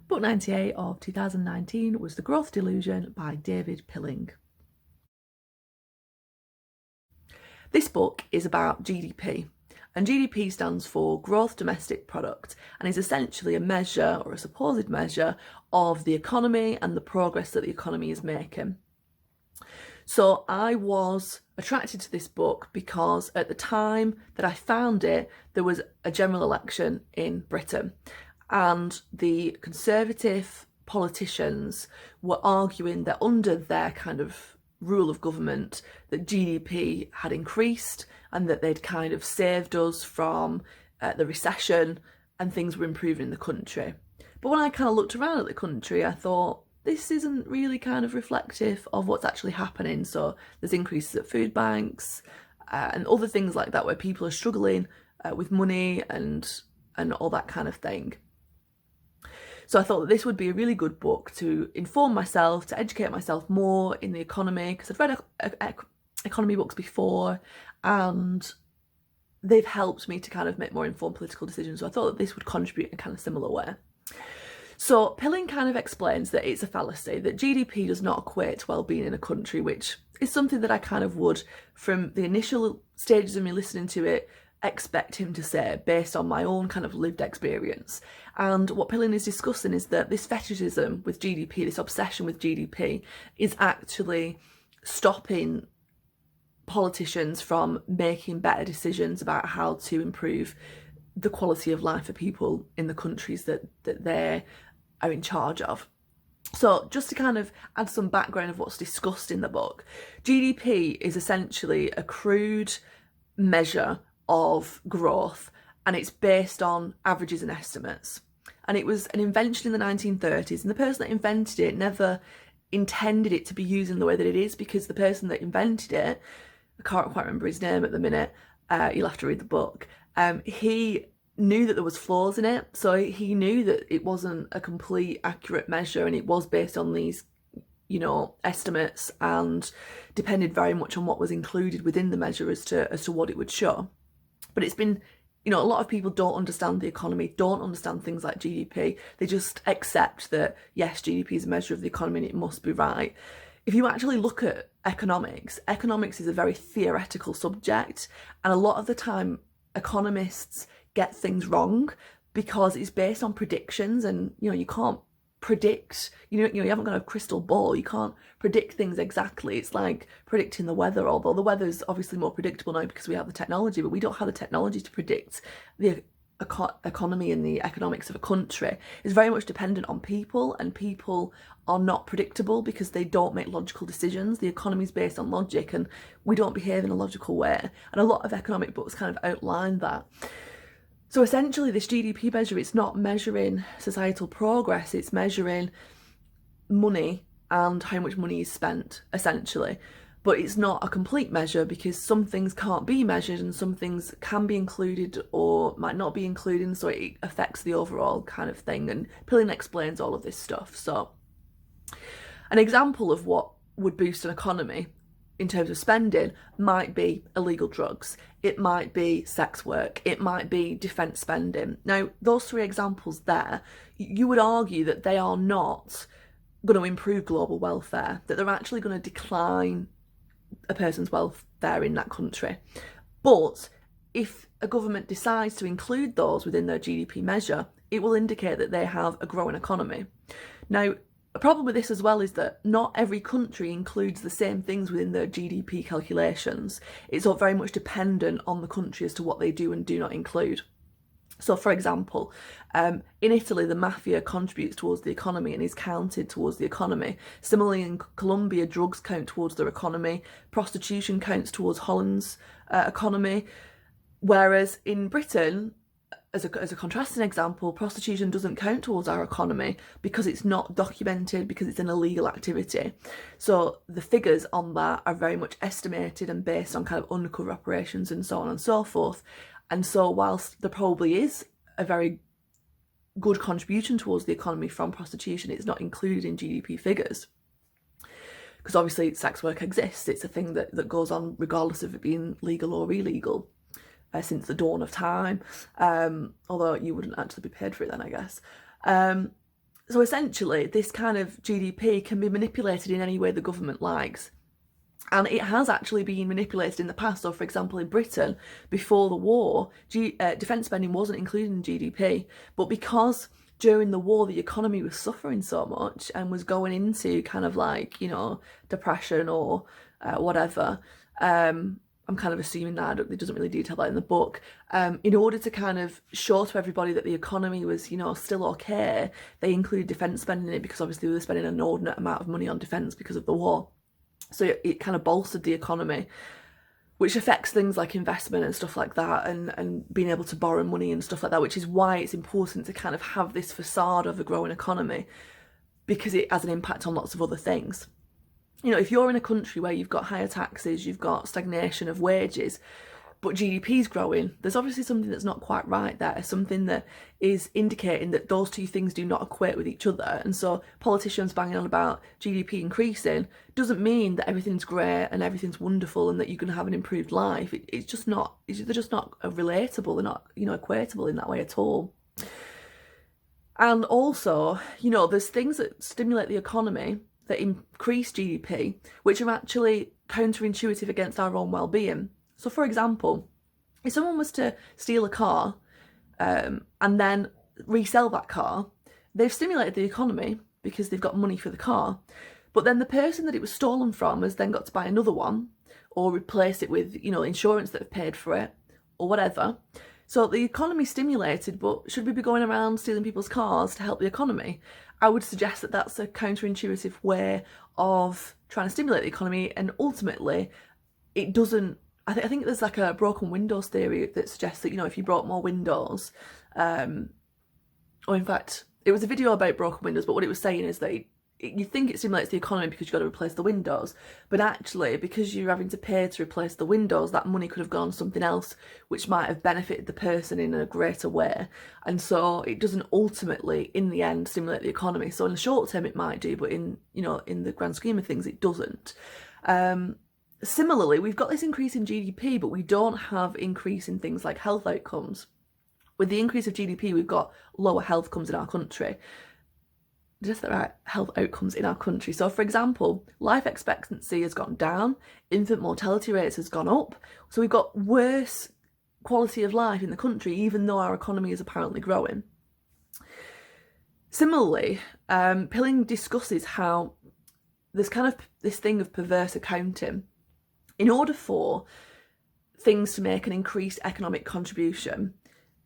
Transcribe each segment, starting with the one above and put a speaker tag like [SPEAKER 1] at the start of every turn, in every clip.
[SPEAKER 1] Book 98 of 2019 was The Growth Delusion by David Pilling. This book is about GDP, and GDP stands for Gross Domestic Product and is essentially a measure, or a supposed measure, of the economy and the progress that the economy is making. So I was attracted to this book because at the time that I found it, there was a general election in Britain, and the Conservative politicians were arguing that under their kind of rule of government that GDP had increased and that they'd kind of saved us from the recession and things were improving in the country. But when I kind of looked around at the country, I thought, this isn't really kind of reflective of what's actually happening. So there's increases at food banks and other things like that where people are struggling with money and all that kind of thing. So I thought that this would be a really good book to inform myself, to educate myself more in the economy, because I've read economy books before and they've helped me to kind of make more informed political decisions. So I thought that this would contribute in a kind of similar way. So Pilling kind of explains that it's a fallacy, that GDP does not equate to well-being in a country, which is something that I kind of would, from the initial stages of me listening to it, expect him to say based on my own kind of lived experience. And what Pilling is discussing is that this fetishism with GDP, this obsession with GDP, is actually stopping politicians from making better decisions about how to improve the quality of life for people in the countries that they are in charge of. So just to kind of add some background of what's discussed in the book, GDP is essentially a crude measure of growth, and it's based on averages and estimates. And it was an invention in the 1930s, and the person that invented it never intended it to be used in the way that it is, because the person that invented it, I can't quite remember his name at the minute, you'll have to read the book, he knew that there was flaws in it. So he knew that it wasn't a complete accurate measure, and it was based on these, estimates, and depended very much on what was included within the measure as to what it would show. But it's been, a lot of people don't understand the economy, don't understand things like GDP. They just accept that, yes, GDP is a measure of the economy and it must be right. If you actually look at economics is a very theoretical subject, and a lot of the time economists get things wrong because it's based on predictions, and you can't predict, you haven't got a crystal ball, you can't predict things exactly. It's like predicting the weather, although the weather is obviously more predictable now because we have the technology, but we don't have the technology to predict the economy and the economics of a country. It's very much dependent on people, and people are not predictable because they don't make logical decisions. The economy is based on logic, and we don't behave in a logical way, and a lot of economic books kind of outline that. So essentially this GDP measure, it's not measuring societal progress, it's measuring money and how much money is spent, essentially. But it's not a complete measure because some things can't be measured and some things can be included or might not be included, so it affects the overall kind of thing. And Pilling explains all of this stuff. So an example of what would boost an economy in terms of spending might be illegal drugs, it might be sex work, it might be defence spending. Now, those three examples there, you would argue that they are not going to improve global welfare, that they're actually going to decline a person's welfare in that country. But if a government decides to include those within their GDP measure, it will indicate that they have a growing economy. Now, a problem with this as well is that not every country includes the same things within their GDP calculations. It's all very much dependent on the country as to what they do and do not include. So, for example, in Italy, the mafia contributes towards the economy and is counted towards the economy. Similarly, in Colombia, drugs count towards their economy. Prostitution counts towards Holland's economy. Whereas in Britain, as a contrasting example, prostitution doesn't count towards our economy because it's not documented, because it's an illegal activity. So the figures on that are very much estimated and based on kind of undercover operations and so on and so forth. And so whilst there probably is a very good contribution towards the economy from prostitution, it's not included in GDP figures. Because obviously sex work exists, it's a thing that goes on regardless of it being legal or illegal. Since the dawn of time, although you wouldn't actually be paid for it then, I guess. So essentially, this kind of GDP can be manipulated in any way the government likes. And it has actually been manipulated in the past. So, for example, in Britain, before the war, defence spending wasn't included in GDP. But because during the war the economy was suffering so much and was going into kind of like, depression or whatever, I'm kind of assuming that it doesn't really detail that in the book. In order to kind of show to everybody that the economy was, still okay, they included defence spending in it because obviously they were spending an inordinate amount of money on defence because of the war. So it kind of bolstered the economy, which affects things like investment and stuff like that, and being able to borrow money and stuff like that, which is why it's important to kind of have this facade of a growing economy, because it has an impact on lots of other things. If you're in a country where you've got higher taxes, you've got stagnation of wages, but GDP's growing, there's obviously something that's not quite right there, something that is indicating that those two things do not equate with each other. And so politicians banging on about GDP increasing doesn't mean that everything's great and everything's wonderful and that you're going to have an improved life. It's just not, they're just not relatable, they're not, equatable in that way at all. And also, there's things that stimulate the economy that increase GDP, which are actually counterintuitive against our own well-being. So, for example, if someone was to steal a car and then resell that car, they've stimulated the economy because they've got money for the car. But then the person that it was stolen from has then got to buy another one or replace it with, insurance that have paid for it or whatever. So the economy's stimulated, but should we be going around stealing people's cars to help the economy? I would suggest that that's a counterintuitive way of trying to stimulate the economy, and ultimately it doesn't. I think there's like a broken windows theory that suggests that, if you broke more windows, or in fact, it was a video about broken windows, but what it was saying is that you think it stimulates the economy because you've got to replace the windows, but actually, because you're having to pay to replace the windows, that money could have gone on something else which might have benefited the person in a greater way. And so it doesn't ultimately, in the end, stimulate the economy. So in the short term it might do, but in the grand scheme of things it doesn't. Similarly, we've got this increase in GDP, but we don't have increase in things like health outcomes. With the increase of GDP, we've got lower health outcomes in our country. Just the right health outcomes in our country. So, for example, life expectancy has gone down, infant mortality rates has gone up. So we've got worse quality of life in the country, even though our economy is apparently growing. Similarly, Pilling discusses how there's kind of this thing of perverse accounting. In order for things to make an increased economic contribution,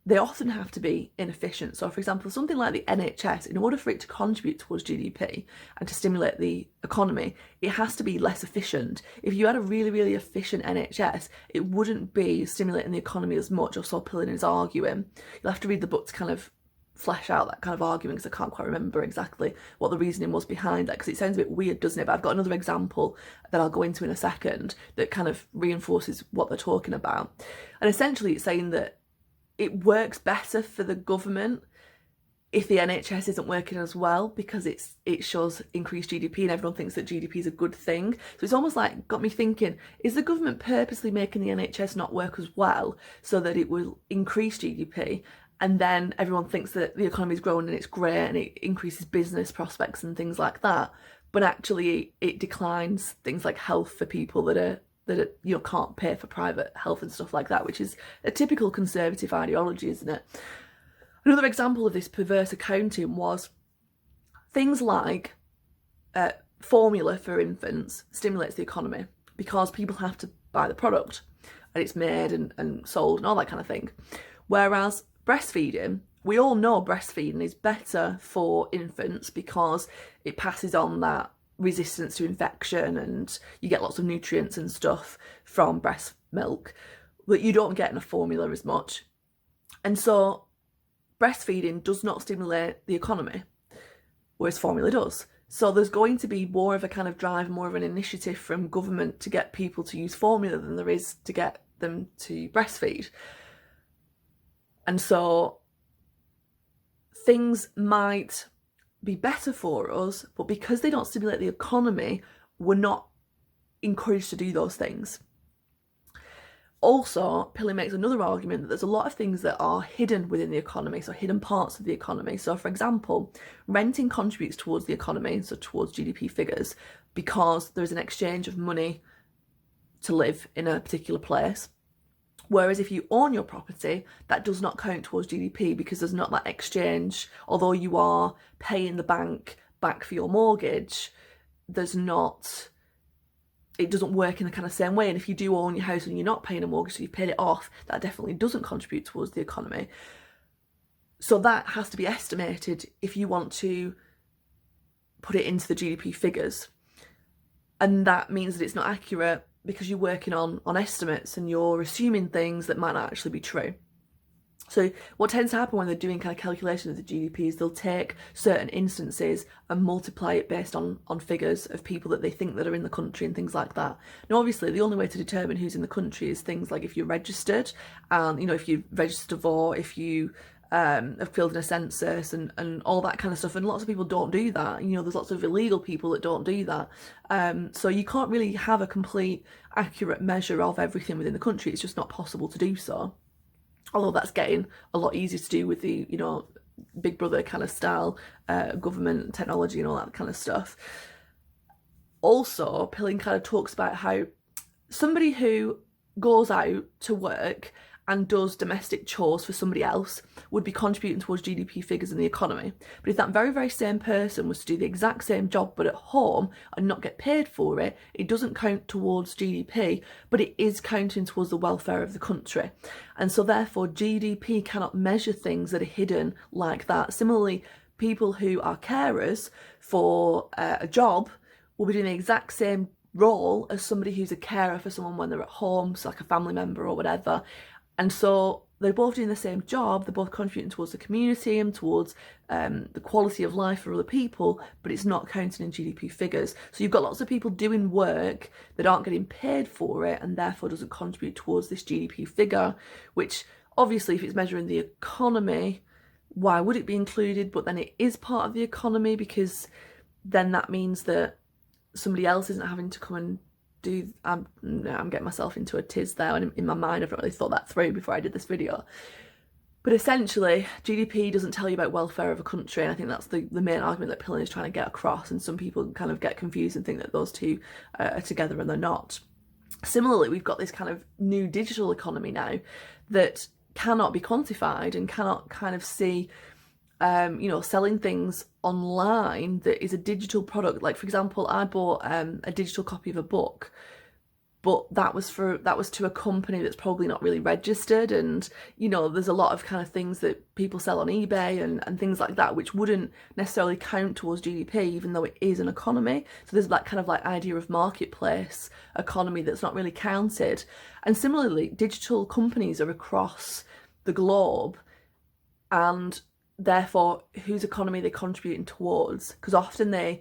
[SPEAKER 1] they often have to be inefficient. So, for example, something like the NHS, in order for it to contribute towards GDP and to stimulate the economy, it has to be less efficient. If you had a really, really efficient NHS, it wouldn't be stimulating the economy as much, or so Pilling is arguing. You'll have to read the book to kind of flesh out that kind of argument, because I can't quite remember exactly what the reasoning was behind that, because it sounds a bit weird, doesn't it? But I've got another example that I'll go into in a second that kind of reinforces what they're talking about. And essentially it's saying that it works better for the government if the NHS isn't working as well, because it shows increased GDP and everyone thinks that GDP is a good thing. So it's almost like got me thinking, is the government purposely making the NHS not work as well so that it will increase GDP? And then everyone thinks that the economy is growing and it's great and it increases business prospects and things like that. But actually it declines things like health for people that can't pay for private health and stuff like that, which is a typical conservative ideology, isn't it? Another example of this perverse accounting was things like formula for infants stimulates the economy because people have to buy the product and it's made and sold and all that kind of thing. Whereas breastfeeding, we all know breastfeeding is better for infants because it passes on that resistance to infection and you get lots of nutrients and stuff from breast milk that you don't get in a formula as much. And so breastfeeding does not stimulate the economy, whereas formula does. So there's going to be more of a kind of drive, more of an initiative from government to get people to use formula than there is to get them to breastfeed. And so things might be better for us, but because they don't stimulate the economy, we're not encouraged to do those things. Also, Pillay makes another argument that there's a lot of things that are hidden within the economy, so hidden parts of the economy. So, for example, renting contributes towards the economy, so towards GDP figures, because there's an exchange of money to live in a particular place. Whereas if you own your property, that does not count towards GDP because there's not that exchange. Although you are paying the bank back for your mortgage, there's not, it doesn't work in the kind of same way. And if you do own your house and you're not paying a mortgage, so you've paid it off, that definitely doesn't contribute towards the economy. So that has to be estimated if you want to put it into the GDP figures. And that means that it's not accurate because you're working on estimates and you're assuming things that might not actually be true. So what tends to happen when they're doing kind of calculations of the GDP is they'll take certain instances and multiply it based on figures of people that they think that are in the country and things like that. Now, obviously, the only way to determine who's in the country is things like if you're registered, and if you registered to vote, if you have filled in a census and all that kind of stuff. And lots of people don't do that. There's lots of illegal people that don't do that. So you can't really have a complete accurate measure of everything within the country. It's just not possible to do so. Although that's getting a lot easier to do with the, Big Brother kind of style, government technology and all that kind of stuff. Also, Pillay kind of talks about how somebody who goes out to work and does domestic chores for somebody else would be contributing towards GDP figures in the economy. But if that very, very same person was to do the exact same job but at home and not get paid for it, it doesn't count towards GDP, but it is counting towards the welfare of the country. And so therefore GDP cannot measure things that are hidden like that. Similarly, people who are carers for a job will be doing the exact same role as somebody who's a carer for someone when they're at home, so like a family member or whatever. And so they're both doing the same job, they're both contributing towards the community and towards the quality of life for other people, but it's not counting in GDP figures. So you've got lots of people doing work that aren't getting paid for it and therefore doesn't contribute towards this GDP figure, which obviously if it's measuring the economy, why would it be included? But then it is part of the economy because then that means that somebody else isn't having to come and I'm getting myself into a tiz there, and in my mind I've not really thought that through before I did this video. But essentially, GDP doesn't tell you about welfare of a country, and I think that's the main argument that Pillay is trying to get across, and some people kind of get confused and think that those two are together and they're not. Similarly, we've got this kind of new digital economy now that cannot be quantified and cannot kind of see selling things online that is a digital product. Like, for example, I bought a digital copy of a book, but that was to a company that's probably not really registered, and there's a lot of kind of things that people sell on eBay and things like that which wouldn't necessarily count towards GDP, even though it is an economy. So there's that kind of like idea of marketplace economy that's not really counted. And similarly, digital companies are across the globe, and therefore whose economy they're contributing towards, because often they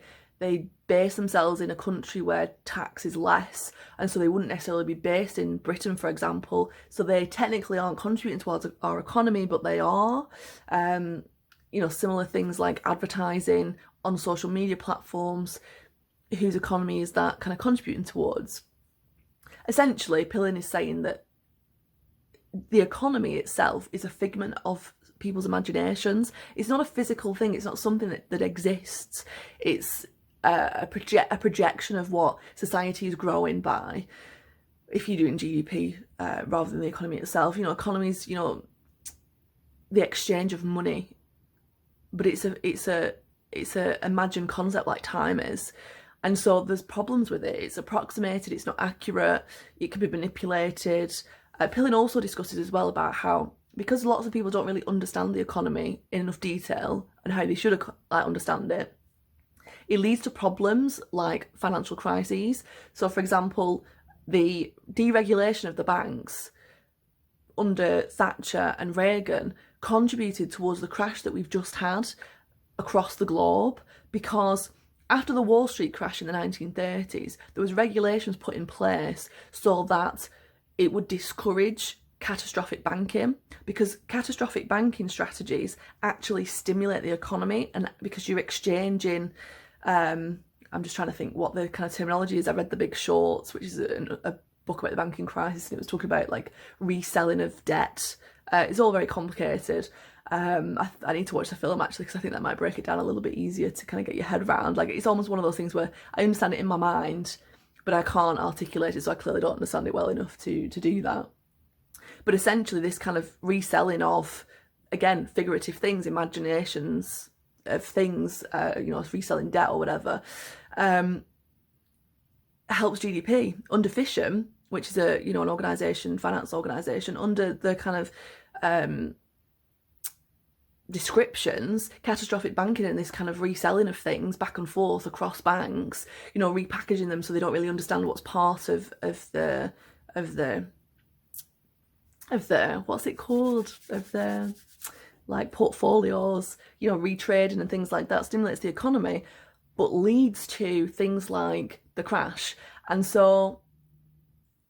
[SPEAKER 1] base themselves in a country where tax is less, and so they wouldn't necessarily be based in Britain, for example, so they technically aren't contributing towards our economy, but they are. Similar things like advertising on social media platforms, whose economy is that kind of contributing towards. Essentially, Pillay is saying that the economy itself is a figment of people's imaginations. It's not a physical thing. It's not something that exists. It's a projection of what society is growing by. If you're doing GDP rather than the economy itself, economies, the exchange of money, but it's a imagined concept like time is. And so there's problems with it. It's approximated. It's not accurate. It can be manipulated. Pillay also discusses as well about how, because lots of people don't really understand the economy in enough detail and how they should understand it, it leads to problems like financial crises. So, for example, the deregulation of the banks under Thatcher and Reagan contributed towards the crash that we've just had across the globe, because after the Wall Street crash in the 1930s, there was regulations put in place so that it would discourage catastrophic banking, because catastrophic banking strategies actually stimulate the economy, and because you're exchanging, I'm just trying to think what the kind of terminology is. I read The Big Short, which is a book about the banking crisis, and it was talking about like reselling of debt. It's all very complicated. I need to watch the film actually, because I think that might break it down a little bit easier to kind of get your head around. Like, it's almost one of those things where I understand it in my mind, but I can't articulate it, so I clearly don't understand it well enough to do that. But essentially, this kind of reselling of, again, figurative things, imaginations of things, reselling debt or whatever, helps GDP. Under Fission, which is an organisation, finance organisation, under the kind of descriptions, catastrophic banking and this kind of reselling of things back and forth across banks, repackaging them so they don't really understand what's part of the what's it called, of the like portfolios, retrading and things like that, stimulates the economy, but leads to things like the crash. And so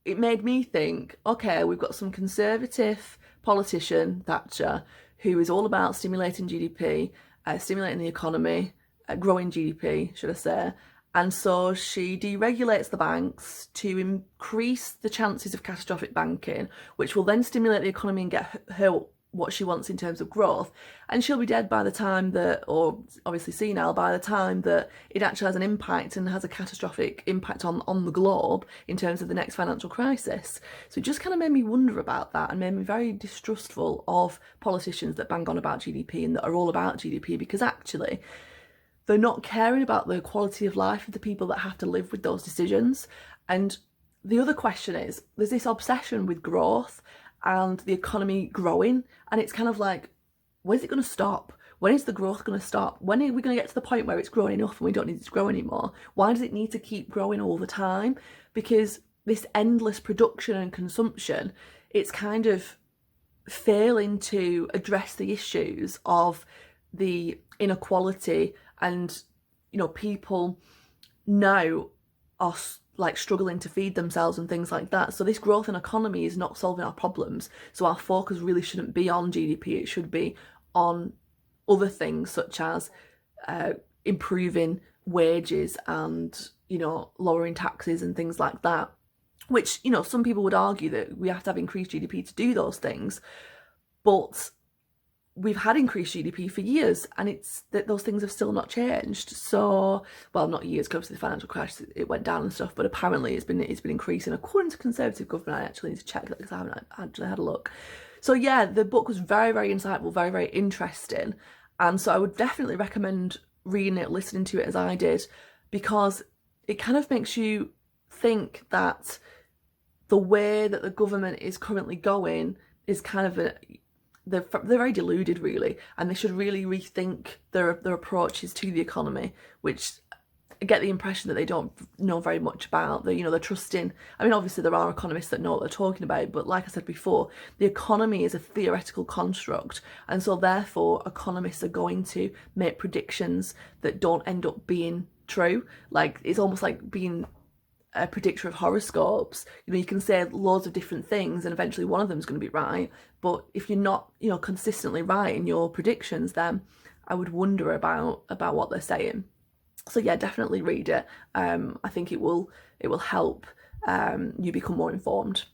[SPEAKER 1] it made me think, okay, we've got some conservative politician, Thatcher, who is all about stimulating GDP, stimulating the economy, growing GDP, should I say. And so she deregulates the banks to increase the chances of catastrophic banking, which will then stimulate the economy and get her what she wants in terms of growth. And she'll be dead by the time that, or obviously senile by the time that it actually has an impact and has a catastrophic impact on the globe in terms of the next financial crisis. So it just kind of made me wonder about that, and made me very distrustful of politicians that bang on about GDP and that are all about GDP, because actually they're not caring about the quality of life of the people that have to live with those decisions. And the other question is, there's this obsession with growth and the economy growing, and it's kind of like, when's it going to stop? When is the growth going to stop? When are we going to get to the point where it's growing enough and we don't need it to grow anymore? Why does it need to keep growing all the time? Because this endless production and consumption, it's kind of failing to address the issues of the inequality, and people now are like struggling to feed themselves and things like that. So this growth in economy is not solving our problems. So our focus really shouldn't be on GDP. It should be on other things, such as improving wages and, lowering taxes and things like that. Which, some people would argue that we have to have increased GDP to do those things. But we've had increased GDP for years, and it's that those things have still not changed. So, well, not years, because the financial crash, it went down and stuff, but apparently it's been increasing according to Conservative government. I actually need to check that because I haven't actually had a look. So yeah, the book was very, very insightful, very, very interesting, and so I would definitely recommend reading it, listening to it as I did, because it kind of makes you think that the way that the government is currently going is kind of they're very deluded, really, and they should really rethink their approaches to the economy, which I get the impression that they don't know very much about. They're trusting. I mean, obviously there are economists that know what they're talking about, but like I said before, the economy is a theoretical construct, and so therefore economists are going to make predictions that don't end up being true. Like, it's almost like being a predictor of horoscopes. You can say loads of different things and eventually one of them is going to be right, but if you're not consistently right in your predictions, then I would wonder about what they're saying. So yeah, definitely read it. I think it will help you become more informed.